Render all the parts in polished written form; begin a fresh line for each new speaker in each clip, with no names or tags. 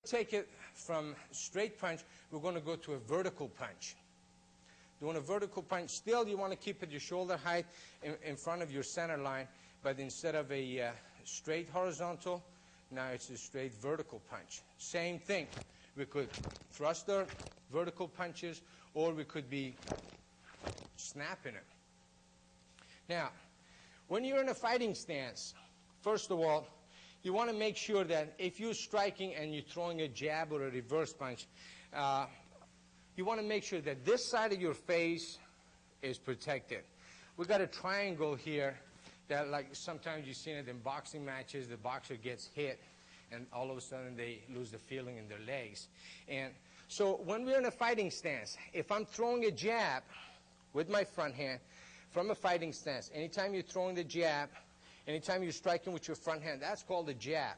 take it from straight punch, we're going to go to a vertical punch. Doing a vertical punch, still you want to keep it your shoulder height in front of your center line, but instead of a straight horizontal, now it's a straight vertical punch. Same thing. We could thrust our vertical punches, or we could be snapping it. Now, when you're in a fighting stance, first of all, you want to make sure that if you're striking and you're throwing a jab or a reverse punch, you want to make sure that this side of your face is protected. We've got a triangle here that, like sometimes you've seen it in boxing matches, the boxer gets hit and all of a sudden they lose the feeling in their legs. And so when we're in a fighting stance, if I'm throwing a jab with my front hand from a fighting stance, anytime you're throwing the jab, anytime you're striking with your front hand, that's called a jab.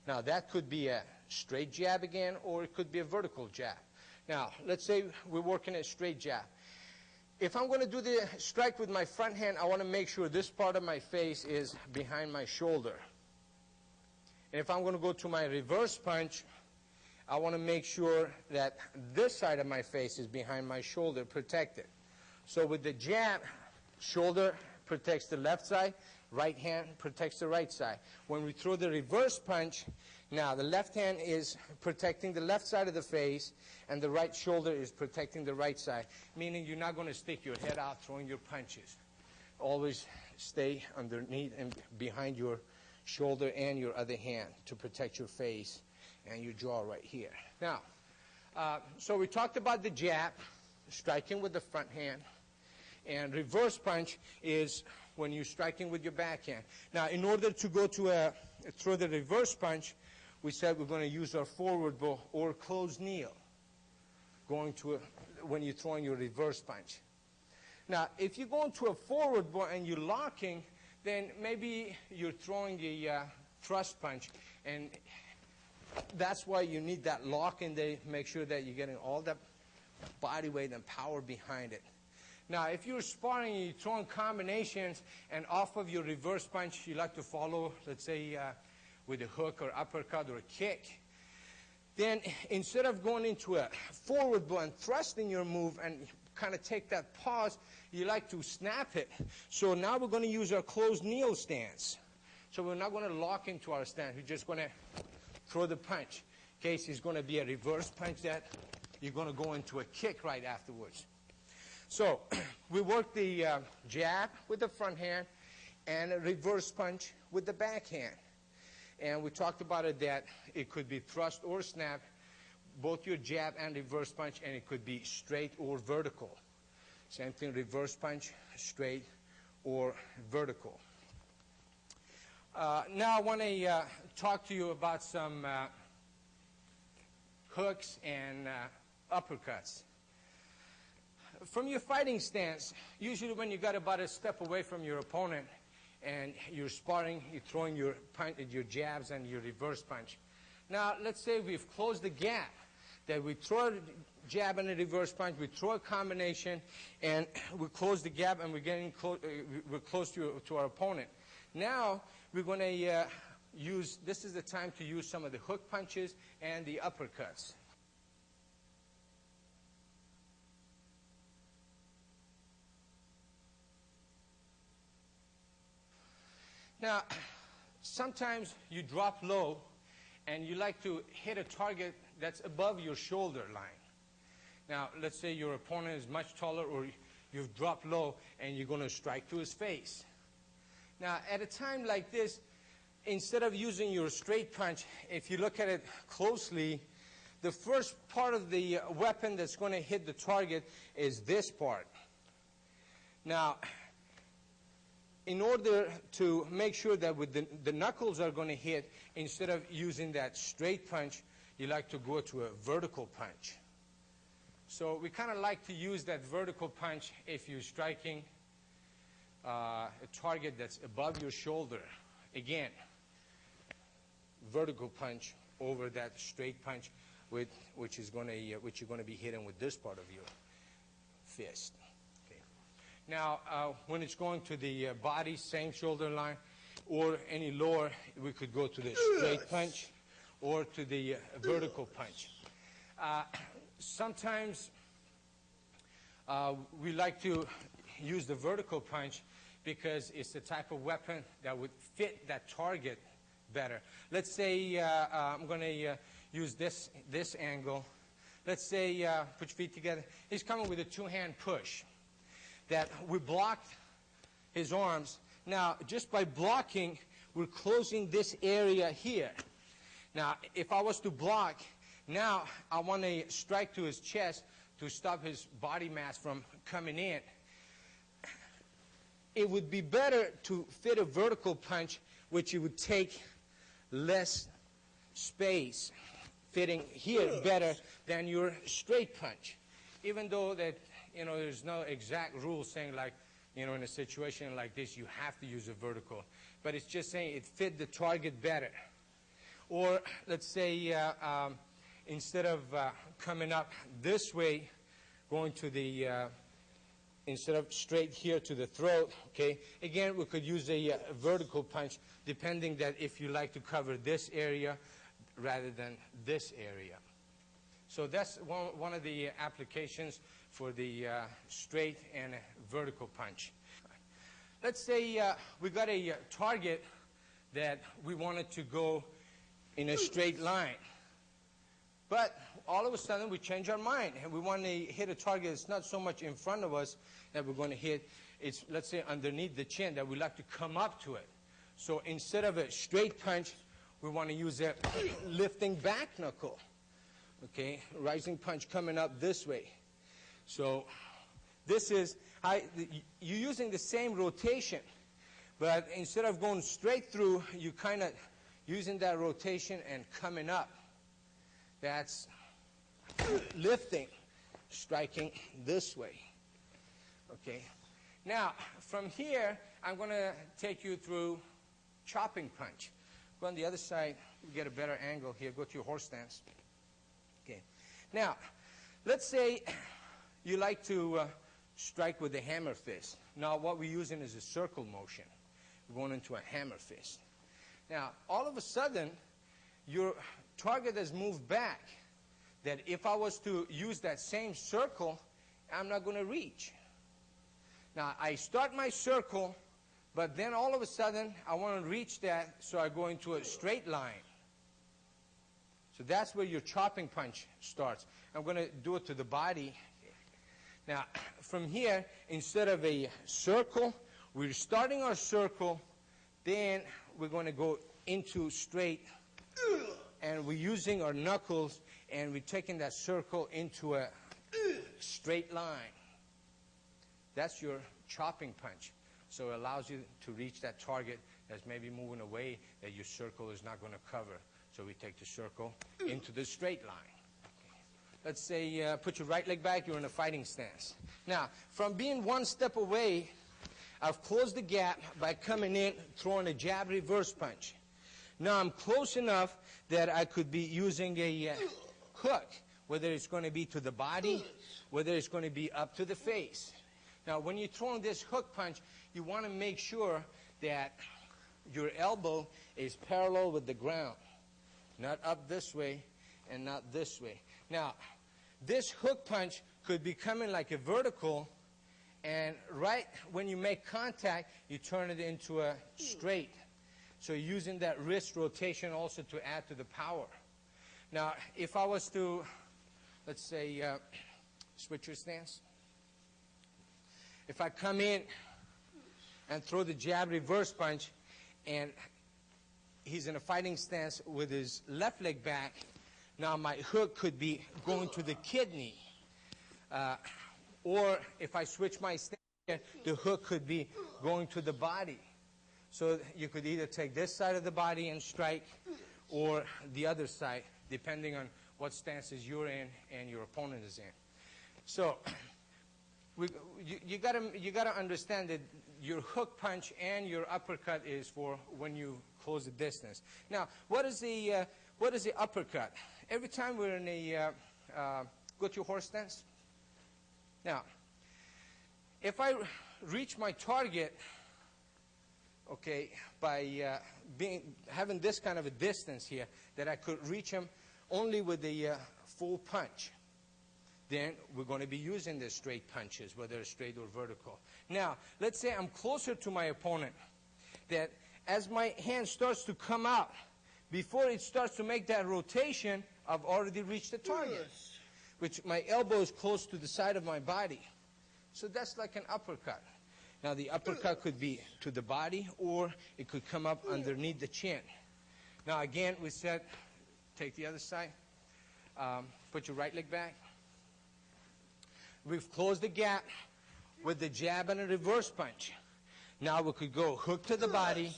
Now that could be a straight jab again, or it could be a vertical jab. Now, let's say we're working a straight jab. If I'm going to do the strike with my front hand, I want to make sure this part of my face is behind my shoulder. And if I'm going to go to my reverse punch, I want to make sure that this side of my face is behind my shoulder, protected. So with the jab, shoulder protects the left side, right hand protects the right side. When we throw the reverse punch, now the left hand is protecting the left side of the face, and the right shoulder is protecting the right side, meaning you're not going to stick your head out throwing your punches. Always stay underneath and behind your shoulder and your other hand to protect your face and your jaw right here. Now, so we talked about the jab, striking with the front hand, and reverse punch is when you're striking with your backhand. Now, in order to go to throw the reverse punch, we said we're going to use our forward bow or closed kneel when you're throwing your reverse punch. Now, if you go into a forward bow and you're locking, then maybe you're throwing a thrust punch, and that's why you need that lock in there. Make sure that you're getting all that body weight and power behind it. Now, if you're sparring and you're throwing combinations, and off of your reverse punch you like to follow, let's say, with a hook or uppercut or a kick, then instead of going into a forward blow and thrusting your move and kind of take that pause, you like to snap it. So now we're going to use our closed kneel stance. So we're not going to lock into our stance. We're just going to throw the punch. In case it's going to be a reverse punch that you're going to go into a kick right afterwards. So we work the jab with the front hand and a reverse punch with the backhand. And we talked about it that it could be thrust or snap, both your jab and reverse punch, and it could be straight or vertical. Same thing, reverse punch, straight or vertical. Now I want to talk to you about some hooks and uppercuts. From your fighting stance, usually when you got about a step away from your opponent and you're sparring, you're throwing your jabs and your reverse punch. Now, let's say we've closed the gap, that we throw a jab and a reverse punch, we throw a combination, and we close the gap, and we're close to our opponent. Now, we're going to this is the time to use some of the hook punches and the uppercuts. Now, sometimes you drop low and you like to hit a target that's above your shoulder line. Now, let's say your opponent is much taller, or you've dropped low and you're going to strike to his face. Now, at a time like this, instead of using your straight punch, if you look at it closely, the first part of the weapon that's going to hit the target is this part. Now, in order to make sure that with the knuckles are going to hit, instead of using that straight punch, you like to go to a vertical punch. So we kind of like to use that vertical punch if you're striking a target that's above your shoulder. Again, vertical punch over that straight punch, which you're going to be hitting with this part of your fist. Now, when it's going to the body, same shoulder line, or any lower, we could go to the straight punch, or to the vertical punch. Sometimes we like to use the vertical punch because it's the type of weapon that would fit that target better. Let's say I'm going to use this angle. Let's say, put your feet together. He's coming with a two-hand push. That we blocked his arms. Now, just by blocking, we're closing this area here. Now, if I was to block, now I want to strike to his chest to stop his body mass from coming in. It would be better to fit a vertical punch, which it would take less space, fitting here better than your straight punch. Even though that, there's no exact rule saying like, in a situation like this, you have to use a vertical. But it's just saying it fit the target better. Or let's say instead of coming up this way, going to the, instead of straight here to the throat, okay, again, we could use a vertical punch, depending that if you like to cover this area rather than this area. So that's one of the applications for the straight and vertical punch. Let's say we got a target that we wanted to go in a straight line. But all of a sudden we change our mind and we want to hit a target that's not so much in front of us that we're going to hit. It's, let's say, underneath the chin that we like to come up to it. So instead of a straight punch, we want to use a lifting back knuckle. Okay, rising punch coming up this way. So this is, you're using the same rotation, but instead of going straight through, you kind of using that rotation and coming up. That's lifting, striking this way. Okay. Now, from here, I'm going to take you through chopping punch. Go on the other side, get a better angle here. Go to your horse stance. Okay. Now, let's say you like to strike with the hammer fist. Now, what we're using is a circle motion. We're going into a hammer fist. Now, all of a sudden, your target has moved back. That if I was to use that same circle, I'm not going to reach. Now, I start my circle, but then all of a sudden, I want to reach that, so I go into a straight line. So that's where your chopping punch starts. I'm going to do it to the body. Now, from here, instead of a circle, we're starting our circle, then we're going to go into straight, and we're using our knuckles, and we're taking that circle into a straight line. That's your chopping punch. So it allows you to reach that target that's maybe moving away that your circle is not going to cover. So we take the circle into the straight line. Let's say put your right leg back, you're in a fighting stance. Now, from being one step away, I've closed the gap by coming in, throwing a jab reverse punch. Now I'm close enough that I could be using a hook, whether it's going to be to the body, whether it's going to be up to the face. Now, when you're throwing this hook punch, you want to make sure that your elbow is parallel with the ground, not up this way and not this way. Now, this hook punch could be coming like a vertical, and right when you make contact, you turn it into a straight. So using that wrist rotation also to add to the power. Now, if I was to, let's say, switch your stance. If I come in and throw the jab reverse punch, and he's in a fighting stance with his left leg back, now my hook could be going to the kidney. Or if I switch my stance, the hook could be going to the body. So you could either take this side of the body and strike, or the other side, depending on what stances you're in and your opponent is in. So you gotta understand that your hook punch and your uppercut is for when you close the distance. Now, what is the uppercut? Every time we're in a go to your horse stance. Now, if I reach my target, okay, by having this kind of a distance here, that I could reach him only with the full punch. Then we're going to be using the straight punches, whether straight or vertical. Now, let's say I'm closer to my opponent, that as my hand starts to come out, before it starts to make that rotation, I've already reached the target, which my elbow is close to the side of my body. So that's like an uppercut. Now, the uppercut could be to the body, or it could come up underneath the chin. Now, again, we said, take the other side. Put your right leg back. We've closed the gap with the jab and a reverse punch. Now we could go hook to the body,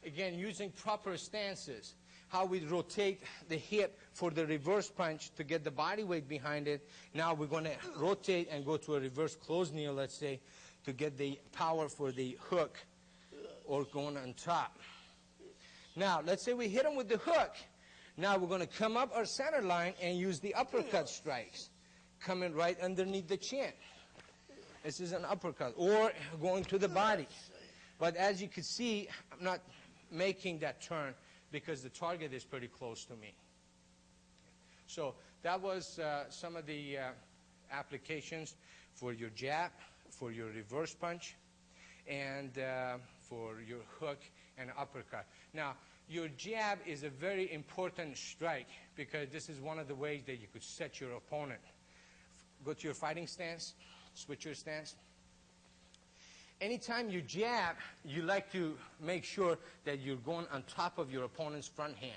again using proper stances. How we rotate the hip for the reverse punch to get the body weight behind it. Now we're going to rotate and go to a reverse closed knee, let's say, to get the power for the hook or going on top. Now let's say we hit him with the hook. Now we're going to come up our center line and use the uppercut strikes, coming right underneath the chin. This is an uppercut, or going to the body. But as you can see, I'm not making that turn because the target is pretty close to me. So that was some of the applications for your jab, for your reverse punch, and for your hook and uppercut. Now, your jab is a very important strike because this is one of the ways that you could set your opponent. Go to your fighting stance, switch your stance. Anytime you jab, you like to make sure that you're going on top of your opponent's front hand.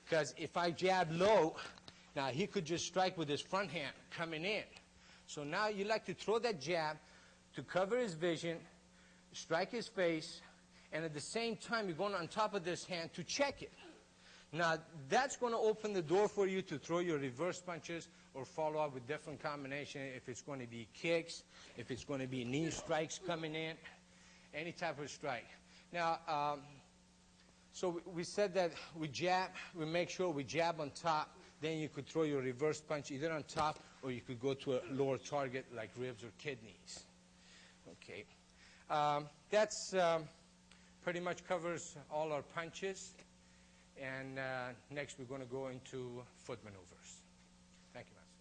Because if I jab low, now he could just strike with his front hand coming in. So now you like to throw that jab to cover his vision, strike his face, and at the same time you're going on top of this hand to check it. Now that's going to open the door for you to throw your reverse punches or follow up with different combinations, if it's going to be kicks, if it's going to be knee strikes coming in, any type of strike. Now, so we said that we jab, we make sure we jab on top, then you could throw your reverse punch either on top or you could go to a lower target like ribs or kidneys. Okay. That's pretty much covers all our punches. And next we're going to go into foot maneuvers. Thank you, Master.